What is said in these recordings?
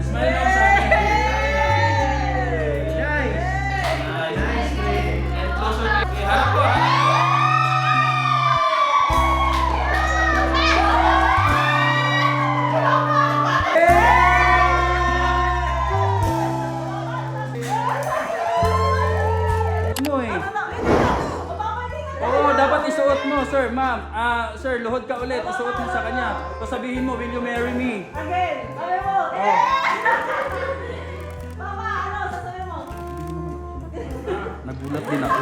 Smile lang sa akin. Nice. Nice. And closer to you. Harap ko. Mo eh. Oo, dapat isuot mo, sir, ma'am. Sir, luhod ka ulit. Isuot mo sa kanya. Tapos sabihin mo, will you marry me? Again, sabi mo. Oh. Mama, ano, sasabihin mo? Nagulat din ako.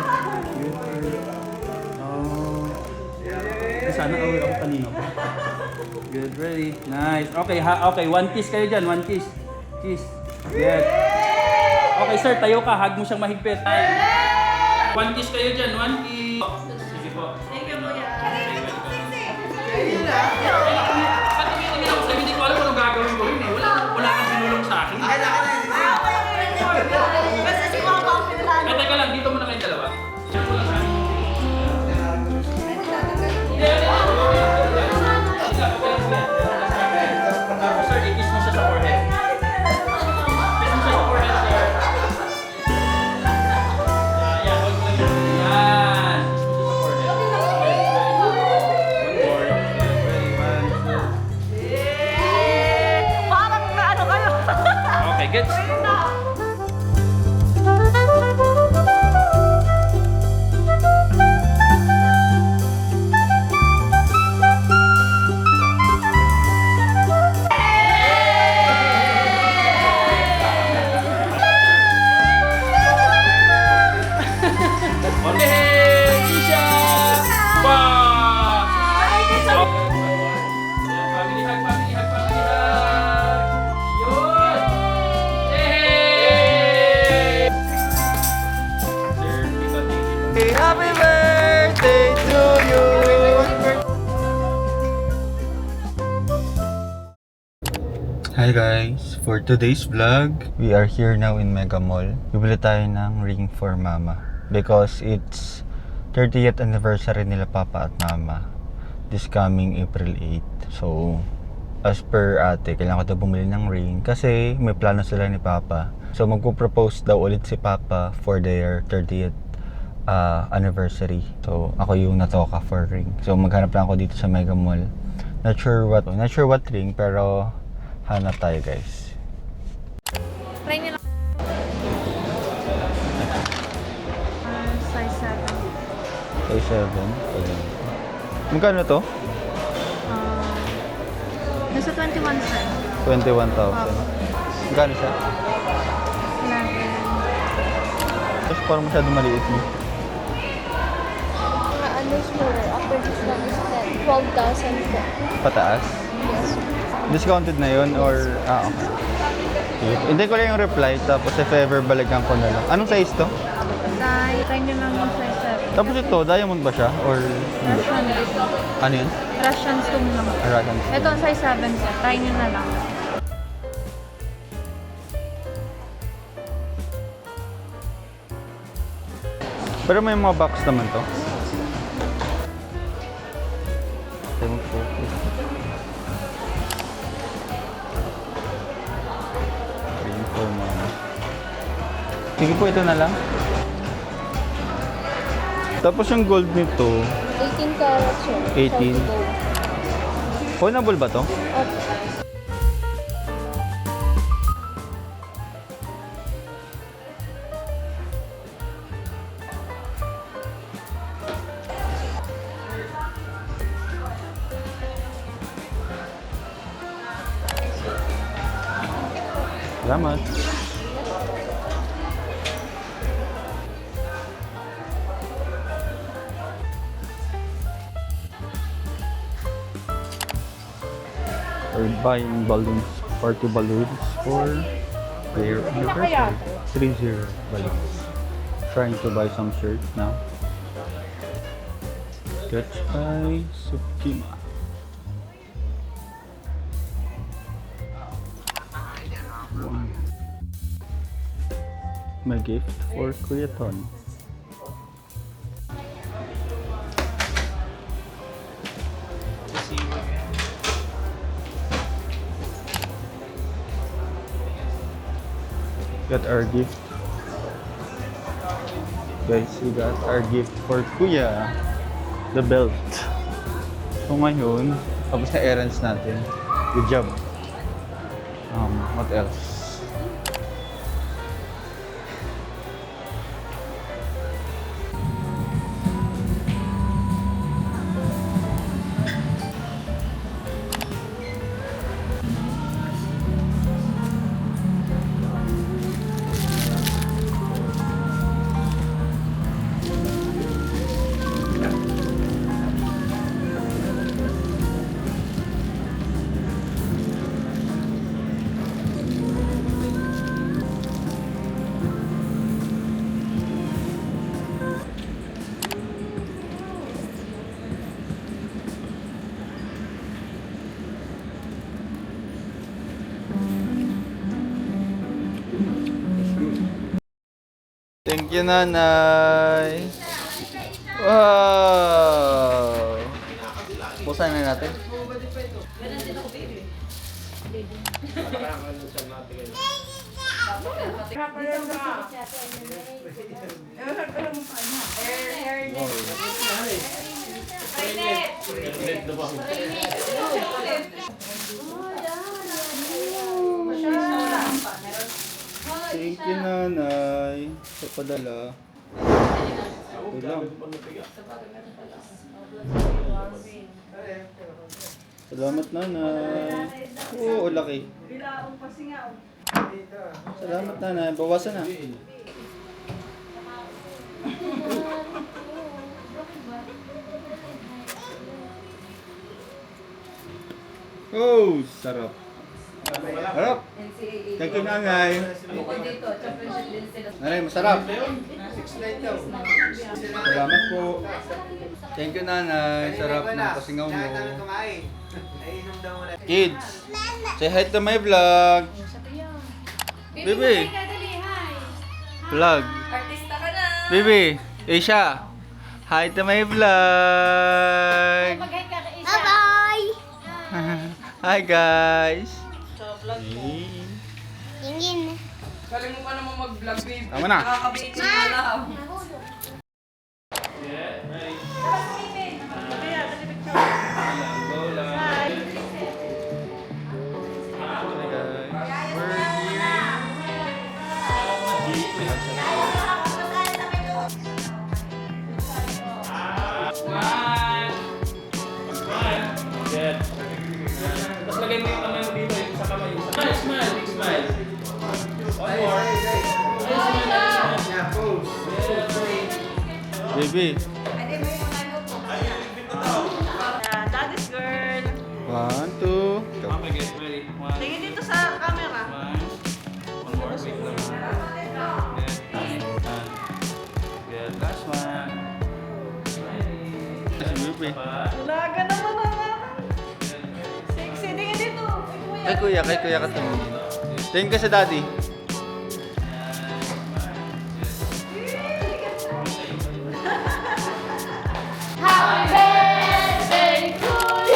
Oh. Sana aware ako kanina pa. Good, ready. Nice. Okay, okay, one kiss kayo dyan. One kiss. Kiss. Good. Okay, sir, tayo ka. Hug mo siyang mahigpit. One kiss kayo dyan. One kiss. Sige po. Thank you, Kuya. Hindi ko alam kung gagawin ko yun eh. Wala kang binulong sa akin. Kasi si Mama ang pinulano. Eh, teka lang. Dito muna kayong dalawa. Diyan ko lang sa akin. Sir, i-kiss mo siya sa forehead. Kiss mo siya sa forehead, sir. Yan, hold mo lang yun. Yan. Kiss mo siya sa forehead. One more. Ready, one, two. Parang na ano kayo. Okay, gets. Okay, Isha! Wow! Family hug, family hug, family hug! Yun! Yay! Sir, Happy birthday to you! Hi guys! For today's vlog, we are here now in Mega Mall. Bibili tayo ng ring for Mama because it's 30th anniversary nila Papa at Mama this coming April 8. So, as per ate, kailangan ko daw bumili ng ring kasi may plano sila ni Papa. So, magpo-propose daw ulit si Papa for their 30th anniversary. So, ako yung natoka for ring. So, maghanap lang ako dito sa Mega Mall. Not sure what ring, pero hanap tayo guys. Try nyo lang. Size 7. Size 7. Ayun. Magkano to? Nasa 21, sir. 21,000. Magkano siya? 11. Tapos parang masyado maliit mo. Ano sure, after discount is 12,000 po. Pataas? Yes. Discounted na yun or... okay. Hindi ko lang yung reply, tapos if ever balikan ko na lang. Anong size to? Try nyo lang yung size 7. Tapos ito, diamond ba siya? Or hindi? Russian. Ano yun? Russian stone lang. Arakan. Ito ang size 7, sir. Try nyo na lang. Pero may mga box naman to. Tayo mag-focus. Ring for Mama. Sige po, ito na lang. Tapos yung gold nito, 18 carats sir. 18. Coinable ba to? Opo. Salamat. We're buying balloons, party balloons for their anniversary. 30 balloons. Trying to buy some shirts now. Sketch by Sukima. My gift for Kuya Ton. Got our gift. Guys, we got our gift for Kuya. The belt. So ngayon, tapos na errands natin. Good job. What else? Thank you, Nanay. Wow! Buksan na natin. Thank you, Nanay. Sa padala. Ito lang. Salamat, Nanay. Oo, laki. Salamat, Nanay. Bawasan na. Oh, sarap. Sarap. Thank you, Nanay. Nanay, masarap. Salamat po. Thank you, Nanay. Sarap ng pasingaw mo. Kids, say hi to my vlog. Baby. Vlog. Artista ka na! Baby, Asia. Hi to my vlog. Bye-bye! Hi, guys. Tingin. Galing mo pa naman mag-vlog, babe. Tama na. Nakakabitin na lang. Good. Tapos lagay mo yung kamay mo dito, yung sa kamay. Smile, smile, big smile. One more. Baby. Daddy's girl. 1, 2. Go. Okay, get ready. One. Tingin dito sa camera. One more. Wait lang. Good. Good. Last one. Si Baby. Laga naman na. Sexy. Tingin dito. Kay kuya ka tumingin. Tingin ka sa daddy.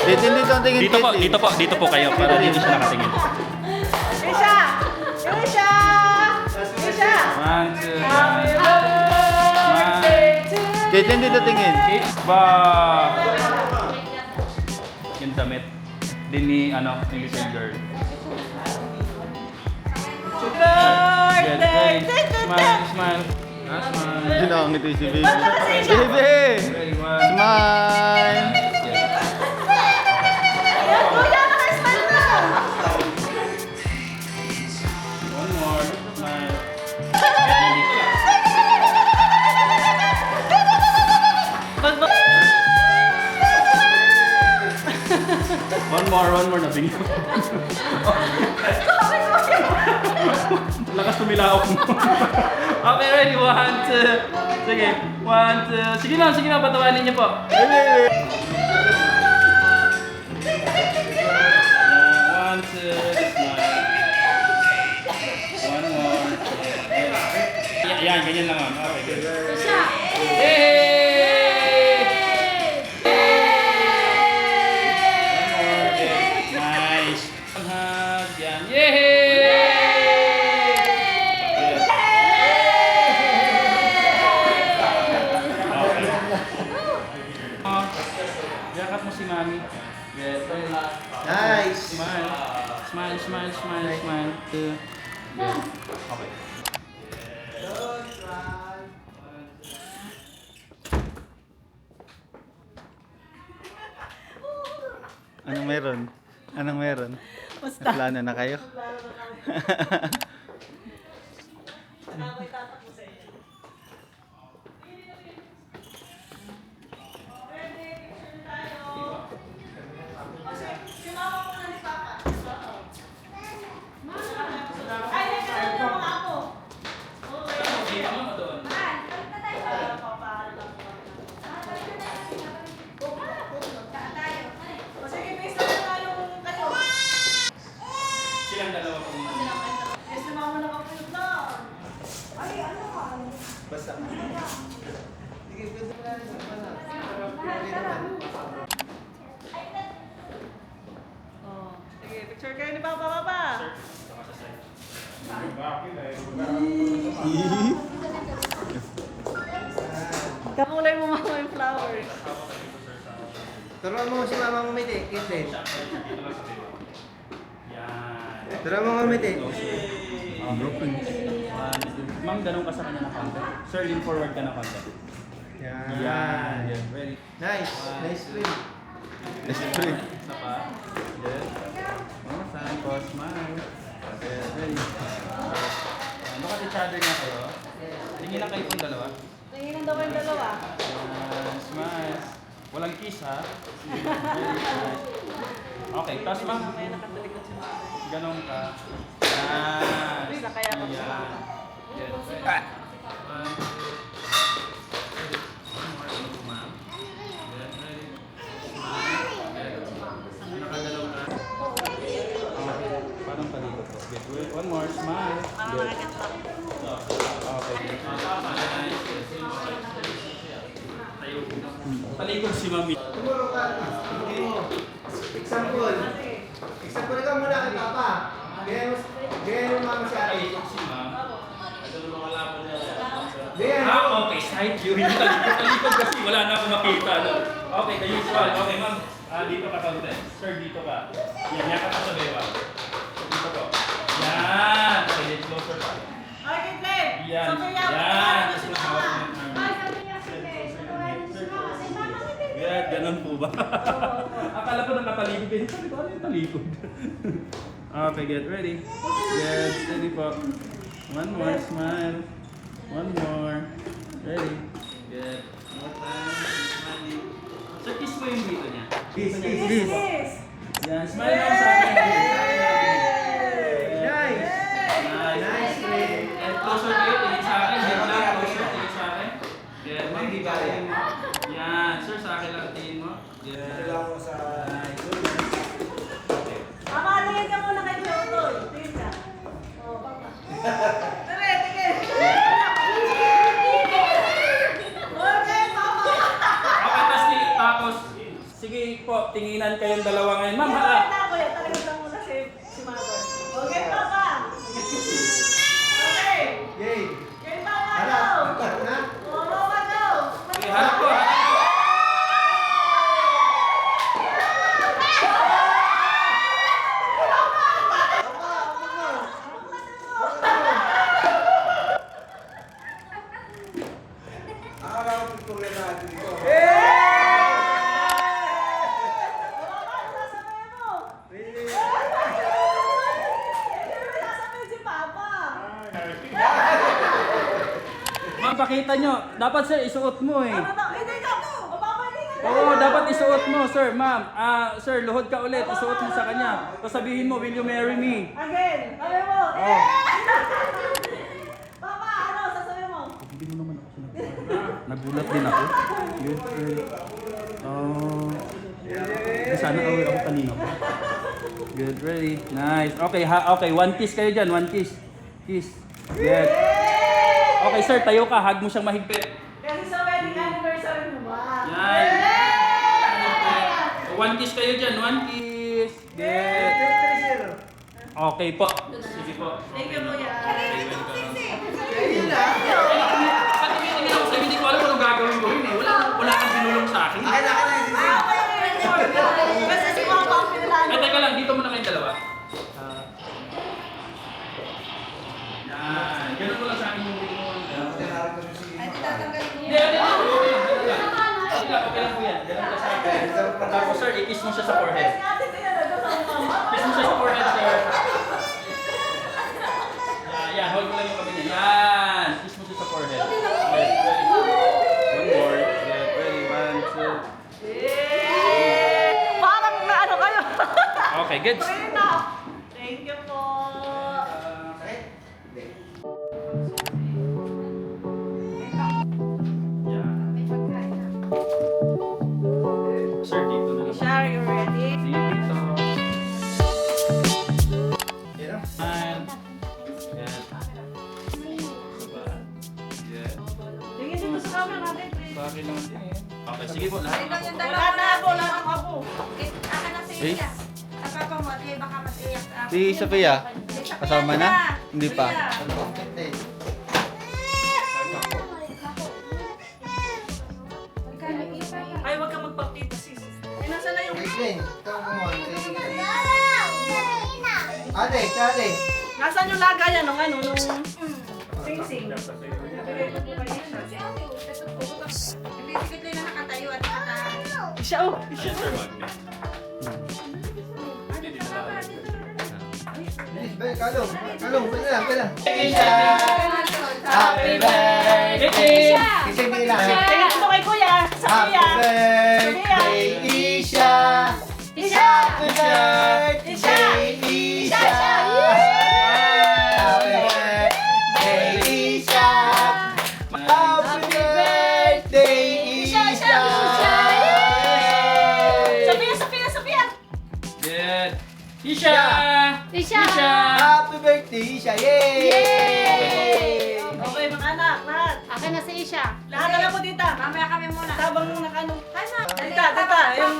Dito ang tingin. Dito po kayo para dito siya nakatingin. Isha! Isha! Isha! One, two, Happy one. birthday to Kate, dito tingin. Ba! Yung damit. Din ni, yung little girl. Good. birthday! Ready. Smile, smile. Smile. Ginangiti si Baby. Isha? Baby! Ready, one. Smile! Kuya, naka-smile na! One more. Smile. One more na bigyan. Lakas tumilaok mo. Okay, ready? 1, 2. Sige. 1, 2. Sige lang. Patawanin niyo po. Baby! 1, 2. Smile. One more. Yan, ganyan lang. Okay, good. Yay! Nice. Hug. Yan. Yay! Smile. Two. Good. Okay. Anong meron? Anong meron? Basta. May plano na kayo? Saka ako itatakbo sa inyo. Si mama mo na ni Papa. Ay, nagkaroon na mga ako. O sige, base na lang yung kayo. Silang dalawa po. Yes, na mama nakapulot na. Ay, ano ka? Basta. Oh, sige, picture kayo ni Papa, Papa. Kakulay mo mama yung flowers. Turuan mo si mama ngumiti, Caitlyn. Yan. Turuan mo ngumiti. Broken. Ma'am, ganun ka sa kanya na konti. Sir, lean forward ka na konti. Yan. Yan. Yan. Ready? Nice. Nice play. Let's pray. Isa pa. Good. One more time. Pause. Smile. Good. Ready? Look at each other na kayo. Tingin lang kayo pong dalawa. Tingin daw yung dalawa. Yan. Smile. Walang kiss ha. Okay. Tapos ma'am. May nakatalikod si mama. Ganun ka. Yan. Basta kaya ako sa mama. Yan. One, two. Nakagalaw ka. Parang palikot ko. Good. One more. Smile. Parang Good. nakaganto. Okay. Talikod si Mami. Tumuro ka. Hindi mo. Example. Example ka muna kay Papa. Ganyan mo mama si ate. Talikod si Ma'am. Ganyan. Okay. Side view. Yung talikod kasi wala na akong makita. No? Okay, the usual. Okay, Ma'am. Dito ka kaunti. Sir, dito ka. Yan, yakap ka sa bewa. Dito ko. Yan. Okay, closer pa. Ay, Caitlyn! Yan. Sabi niya, Yan. ano si mama? Ay, sabi niya, sige. Good, ganun po ba? Akala ko nakatalikod kayo. Sabi ko, ano yung talikod? Okay, get ready. Good, steady po. One more, smile. One more. Ready. Good. One more time. Smiling. Sir, kiss mo yung dito niya. Kiss, Dito niya. kiss, Yes! Yan, smile lang sa akin. Nice. Nice. Nice play. And closer kayo, tingin sa akin. Yan lang, closer, tingin sa akin. Yan, ma'am, di ba? Yan, sir, sa akin lang tingin mo. Yan. Nice. Mama, tingin ka muna kay Jotoy. Tingin ka. Oh, Papa. Tara, tingin. Okay, Papa. Okay, tapos, sige po, tinginan kayong dalawa ngayon. Ma'am, Yan, na ako yan. Talagang lang muna si Mother. Okay, Papa. Okay. Yay. Okay, Papa, Hala. go. Na. Oh, Papa, go. okay, harap ko, harap ko. Akala ko picture na natin dito. Papa, ano sasabihin mo? Really? Sasabihin si Papa. Ma'am, pakita nyo. Dapat sir, isuot mo eh. Ano na? Hindi ka. O, Papa, hindi ka. Oo, dapat isuot mo, sir. Ma'am, sir, luhod ka ulit. Isuot mo sa kanya. Tapos sabihin mo, will you marry me? Again. Sabi mo. Oh. Papa, ano sasabihin mo? Hindi mo naman ako sinabi. Nagulat din ako. Good, good. Sana aware ako kanina pa. Good, ready. Nice. Okay, okay. One kiss kayo dyan. One kiss. Kiss. Good. Okay, sir, tayo ka. Hug mo siyang mahigpit. Kasi sa wedding anniversary mo ba? Yan. One kiss kayo dyan. One kiss. Good. 3-0. Okay po. Sige po. Thank you, Kuya. Ayun na. Pati hindi ako sabi, hindi ko alam kung anong gagawin ko. Wala kang binulong sa akin. Ay, laki na yung Ah, okay, okay. Kasi si Papa ang pinalalo. Teka lang, dito muna kayong dalawa. Ganun mo lang sa akin yung ring mo. Tinarap ko si Ay, tatanggalin mo. Hindi, okay lang po yan. Ganun ka sa akin. Tapos sir, i-kiss mo siya sa forehead. Kiss mo siya sa forehead, sir. Yan, hold mo lang yung kamay niya. Yan! Kiss mo siya sa forehead. Okay, ready? One more. Get ready. 1, 2. Parang na ano kayo. Okay, good. Thank you po. Yan. Sir, dito na lang. Shar, you ready? Dito. Yan o. Smile. Yan. Yan. Tingin dito sa camera natin, please. Sa akin naman din. Okay, sige po. Lahat. Wala na ako, wala na ako. Akin na si Eh? Sia. Sa papa mo, di baka mas iyak ka. Si Sophia, kasama na? Hindi pa. Ay, wag kang magpaptito, sis. Ay, nasa na yung... Caitlin, tawag mo. Ate, ate. Nasaan yung lagayan nung ano, nung... Sing-sing. Nabigay ko po kayo siya. Basically na nakatayo at nakatahan. Siya, oh. Yes, sir, magnet. Hindi, di na lang. Bilis, ba? Kalong. Kalong, pwede lang, pwede lang. Happy birthday! Kasi hindi lang. Tingin dito kay kuya. Sa Happy kuya. birthday, Isha! Isha! Happy birthday, Isha! Happy birthday, Isha! Happy birthday, Isha! Sophia, Sophia, Sophia! Good. Isha! Isha! Happy birthday, Isha! Yay! Okay, mga anak, lahat. Akin na si Isha. Lahat na lang po dito. Mamaya kami muna. Habang nakano. Ay, na. Dita, dita. Yung...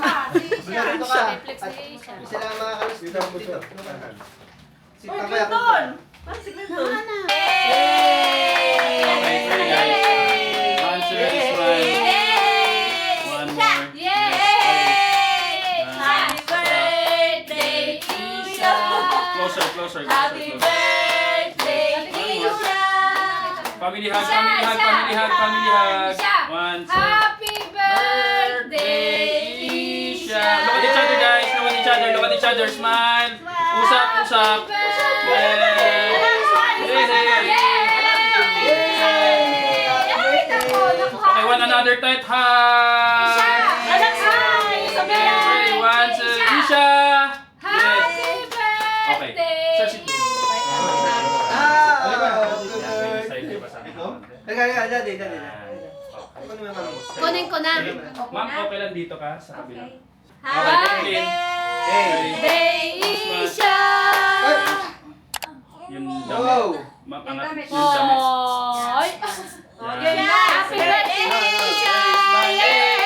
Dito ka. Reflex At ni Isha. isa lang mga kalos dito. Dito. Si Uy, Papa. Clinton! Ay, si Clinton. Okay, sorry guys. Answer this one. One more. Yay! Happy birthday, Isha! Closer, closer, Happy closer. birthday, Isha! Family hug, family hug, family hug, family hug. Isha! 1, 2. Happy birthday, Isha! Look at each other guys. Look at each other. Look at each other. Smile. Usap, usap. Okay, one another tight hug. Anak, smile! Sophia! Okay, 1, 2. Isha! Happy Okay. Sir, sit down. Side kayo ba sa akin? Dali. Kunin ko na. Ma'am, okay lang dito ka sa kabila. Happy Okay. birthday, Isha! Yung Wow. damit. Ma'am, angat yung damit. Oy! Yan. Happy birthday, Isha! Yay!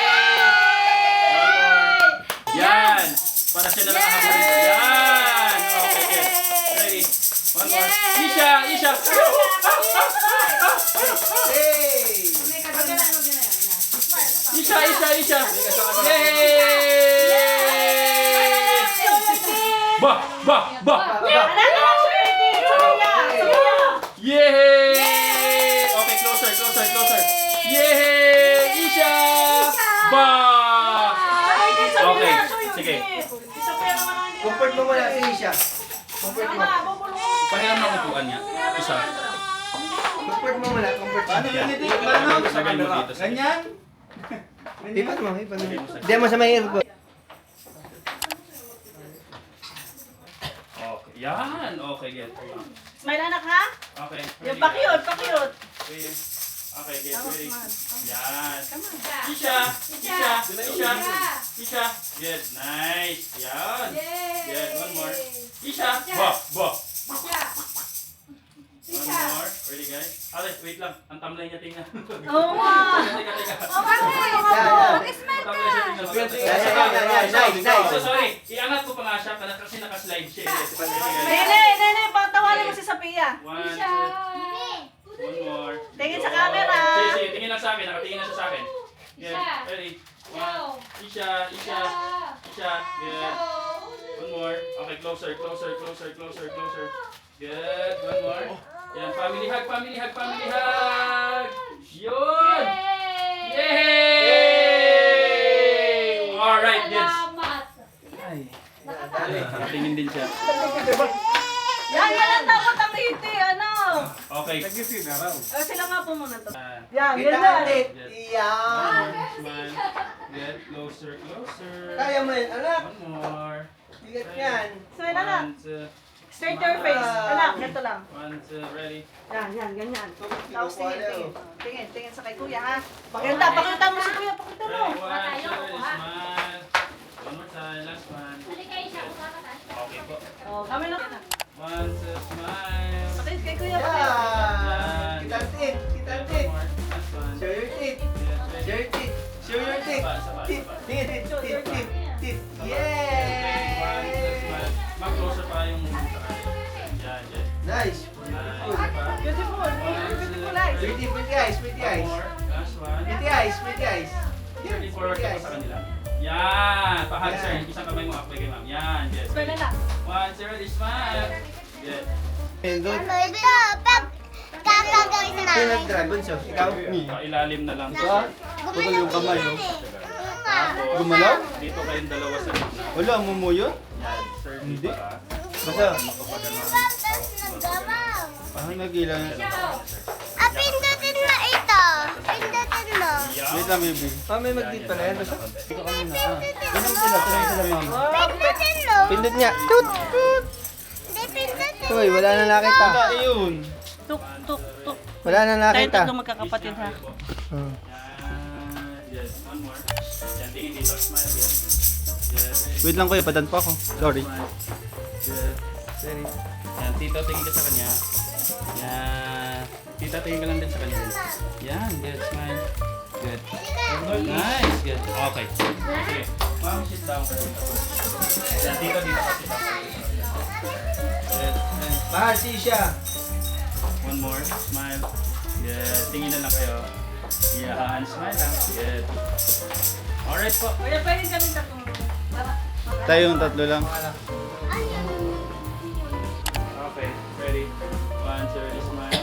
Yan! Para siya na lang habang dito. Yan! Okay, good. Ready? One more. Isha! Isha! Isha! Isha! Isha! Yay! Ba! Ba! Ba! Yay! Okay, closer, closer, closer. Yay! Isha! Ba! Okay, sige. Comfort mo muna si Isha. Comfort mo. Pahiram na upuan niya. Isa. Comfort mo muna. Comfort mo. Sabay mo dito. Ganyan? Ipan mo. Hindi mo sa may ear ko. Okay. Yan! Okay, get. Smile anak ha? Okay. Yung pa-cute, pa-cute. Okay, get ready. Yan. Isha! Isha! Isha! Isha! Good. Nice. Yan. Good. One more. Isha! Ba! Ba! One more. Ready, guys? Ate, wait lang. Ang tamlay niya tingnan. Oo nga. Teka, teka. Mag-smile Tamlay siya tingnan. Nice. So, sorry. Iangat ko pa nga siya kasi nakaslide siya. Nene, patawarin mo si Sophia. One, two. One more. Tingin sa camera. Sige, tingin lang sa akin. Nakatingin na siya sa akin. Good. Ready? One. Isha, Isha. Isha. Good. One more. Okay, closer. Good. One more. Yan, family hug, family hug, family hug! Yun! Yay! Alright, yes. Ay. Tingin din siya. Yan, yan ang dapat ang ngiti, ano? Okay. Sila nga po muna to. Yan. Yan, Kita yan. natin. Yan. Smile. Get closer, closer. Kaya mo yan, anak. One more. Bigat yan. Smile, anak. One, two. Straight your face. Anak, ganito lang. One, two, ready. Yan, yan, ganyan. Tapos Kinukuha tingin, na, tingin. oh. Tingin, tingin sa kay kuya, ha? Pakita, pakita mo si kuya, pakita mo. Ready, one, two, ready, smile. One more time, last one. Okay po. Oh, kami na. One, two, smile. Pakita kay kuya, pakita. Yan. Kita natin. Kita One natin. more, last one. Show your teeth. Yes, Show ready. your teeth. Show your teeth. Saba, Teeth. saba. Teeth. Teeth. Teeth. Teeth. One, two, Yay! smile. Mag-closer pa yung sa kanya. Yan, yan. Nice. Nice. Beautiful. Beautiful eyes. Pretty, pretty eyes. Pretty One eyes. more, last one. Pretty eyes. Pretty eyes. Ready, forward ka pa sa kanila. Yan! Pahag, sir. Isang kamay mo, apoy kay ma'am. Yan, yes. Smile na. One, two, ready, smile. Good. Ano ito? Pag kakagawin na. Sino nag-dragon show? Ikaw? Pailalim na lang. Putol yung kamay, oh. Tapos, Gumalaw? dito kayong dalawa sa gitna. Wala, mumuyo? Yan, sir, Hindi. dito ka. Basta. Tapos nagabaw. Ah, nag-ilan. Ah, pindutin mo ito. Pindutin mo. Wait lang, baby. Ah, may mag-date pala yan. Basta. Ikaw kami na. Tinang sila, ma'am. Pindutin mo. Pindot niya. Toot! Toot! Hindi pindutin. Uy, wala na nakita. Wala, yun. Tuk, tuk, tuk. Wala na Tayo nakita. tatlo magkakapatid, ha? Hmm. Yan. Yes, one more. Yan, tingin dito. Smile again. Yes. Wait lang kuya, padan pa ako. Sorry. Smile. Good. Sorry. Yan, tito, tingin ka sa kanya. Yan. Tita, tingin ka lang din sa kanya. Yan, good. Smile. Good. Nice. Good. Okay. Sige. Ma'am, sit down ka dito. Yan, tito, dito ka. Sit down. Good. Good. Mahal, siya. One more. Smile. Good. Tingin na lang kayo. Yan. Smile lang. Good. Alright po. Kuya, pwede kami tatlo. Tayong tatlo lang. Okay. Ready? One, two, ready, smile.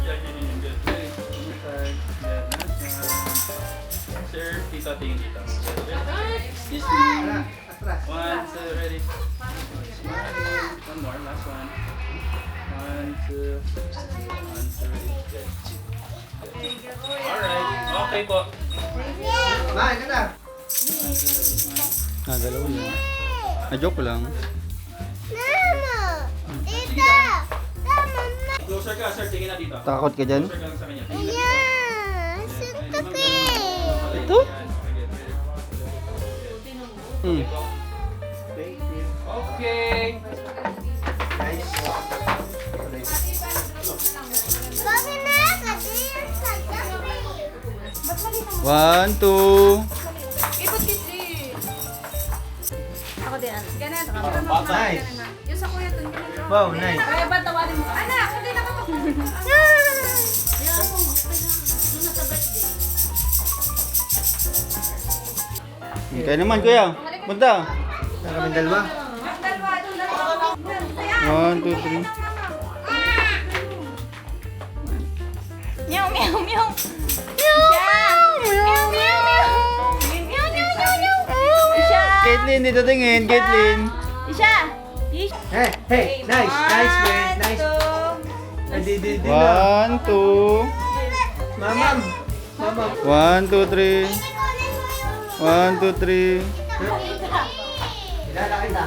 Yeah, yun. Good. Ready? One more time. Good. Nice one. Sir, tito, tingin dito. Good. Ready? Excuse me. Anak, atras. One, two, ready. Smile. One more. Last one. One, two. One, two, ready. Good. Alright. Okay po. Mahal ka na. One, two, ready, smile. Ah, dalawa lang. Ah, joke lang. Mama. Dito. Tama na. Closer ka, sir. Tingin na dito. Takot ka dyan? Closer ka lang sa kanya. Tingin na dito. Ayan. Suntukin. Ito? Hmm. Okay. Nice. Bakit na? Kasi sa gabi. 1, 2. Ako din, ano. Ganun. Nice. Yung sa kuya dun. ganun. Wow, nice. Kaya ba tawarin mo? Anak, hindi na ako. Kaya naman kuya. Punta. Saan kami dalawa? Dalawa, dun, dalawa. 1, 2, 3. Meow, meow, meow. Caitlyn, dito tingin. Caitlyn. Hey, hey. Nice. Nice, man. Nice. Di na. 1, 2. Mamam. Mamam. 1, 2, 3. 1, 2, 3. Kilala kita.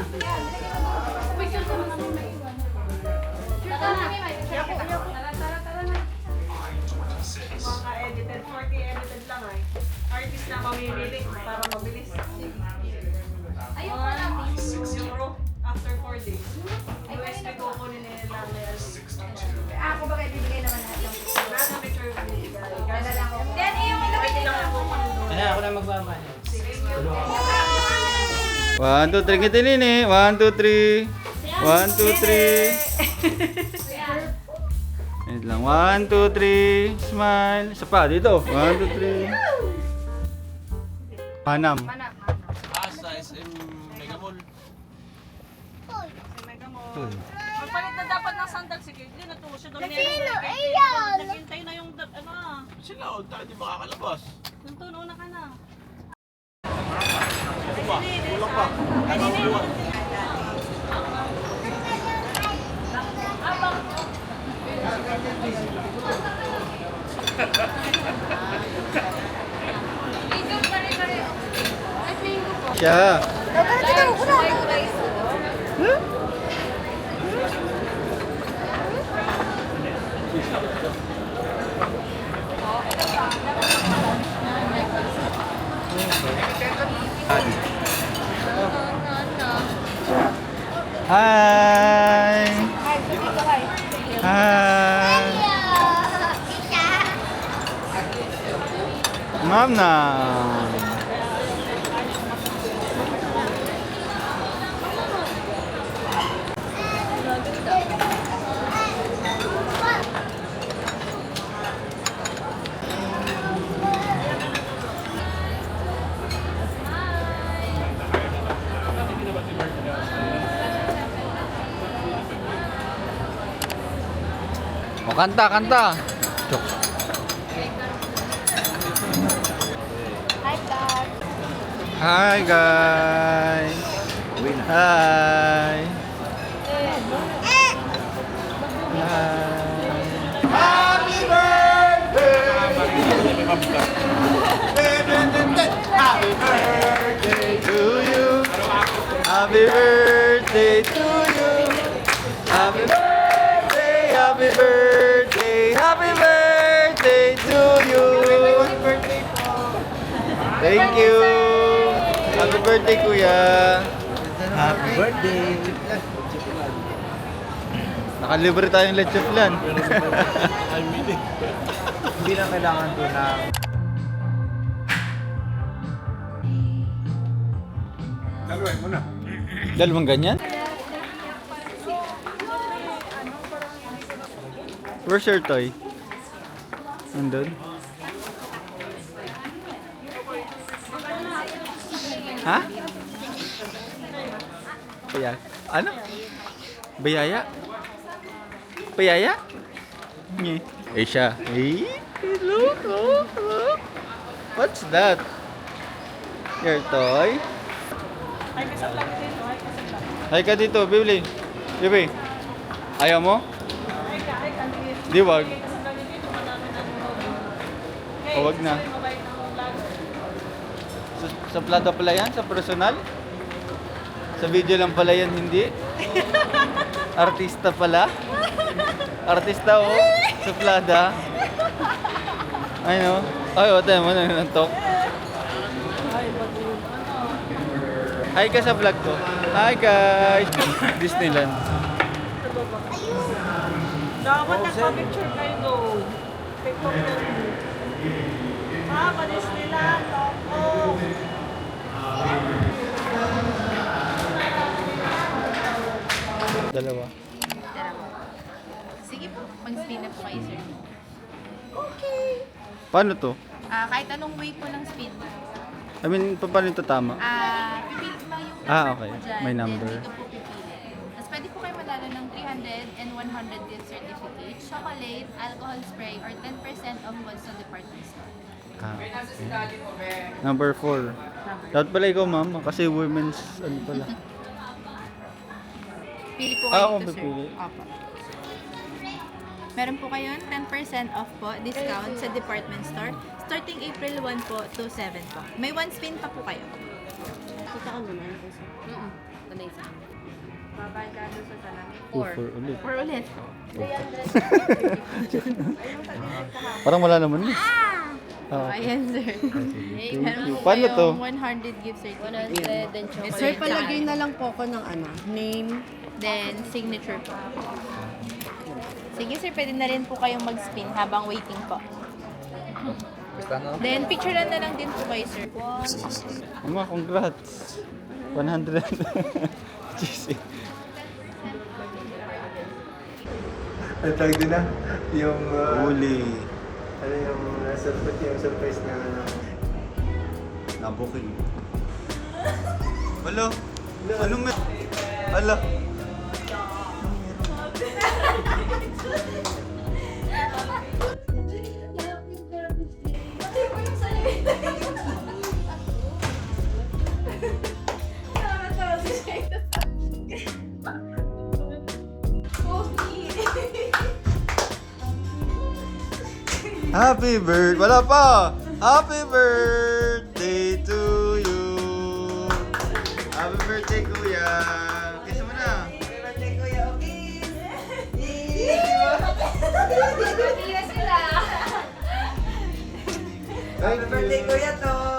Mga edited, 40 edited lang ay. Artist na mamimili para mabilis. Ayun ko lang. Euro after 4 days. USB ko kunin nila Ako ba kayo bibigay naman natin? Wala na picture ko nila. Dala lang ako. Then, yung Pwede lang ako kunin. Kaya ako na magbaba. 1, 2, 3. Caitlyn eh. 1, 2, 3. 1, 2, 3. Wait lang. 1, 2, 3. Smile. Isa pa. Dito. 1, 2, 3. Panam. Magpalit na dapat ng Dal, sige, yun na to. Siya doon Sino? Ayan! Naghintay na yung, Sila, huwag tayo di makakalabas. yung tuno na ka na. Kulang pa. Siya. Hi! Hi! Ma'am na! O, kanta, kanta! Chok. Hi, Dad. Hi guys! Hi! Hi! Happy birthday to you! Happy birthday to you! Happy birthday! Happy birthday! Happy birthday to you! Thank you! Happy birthday, Kuya! Happy birthday. Nakalibre tayong leche flan. Hindi na kailangan ko ng... Dalawain mo na. Dalawang ganyan? Where's your toy? Nandun? Ha? Kaya, ano? Bayaya? Bayaya? Nye. Eh siya. Eh? Look, look, look. What's that? Your toy? Ay, kasi lang dito. Ay, kasi lang. Hay ka dito, Bibli. Bibi. Ayaw mo? Ay, hindi. Di wag. Kasi lang dito, madami na O, wag na. mabait ng vlog. Sa plata pala yan? Sa personal? Sa video lang pala yan, hindi? Artista pala? Artista oh. Sa plada. Ay no? Ay, o, tayo mo na nantok. Hi ka sa vlog ko. Hi guys! Disneyland. Dapat nagpa-picture kayo doon. TikTok na rin. Panis nila. Toko. Dalawa. Sige po, mag-spin na po kayo, sir. Paano to? Kahit anong way po ng spin. I mean, paano ito tama? Pipili mo yung number Ah, okay. po dyan. May number. Then dito po pipili. Tapos pwede po kayo manalo ng 300 and 100 gift certificate, chocolate, alcohol spray, or 10% off goods sa department store. Ah, okay. Number 4. Dapat pala ikaw, ma'am. Kasi women's, ano pala. Pili po Ah, kayo ako dito, sir. pipili. Opo. Meron po kayo 10% off po, discount sa department store, starting April 1 po to 7 po. May 1 spin pa po kayo. Kita ka muna. Tunay sa amin. Babayad ka doon sa salang. 2-4 ulit. Or ulit. Parang wala naman eh. Oh, ayan, sir. Thank Meron you. po Paano to? kayong 100 gift certificate. 100 and chocolate. Sir, palagay na lang po ko ng ano, name. Then, signature po. Sige, sir, pwede na rin po kayong mag-spin habang waiting po. Then, picture na lang din po kayo, sir. Mama, congrats. 100. Cheesy. Ano tawag din na? Yung... Uli. ano yung surprise na ano? Nabukin. Alo? Anong may... Alo? Happy birthday! Wala pa! Happy birthday to you! Happy birthday, kuya! Kiss mo na! Happy birthday, Kuya Oki! Happy sila! Happy Birthday, Kuya Toy!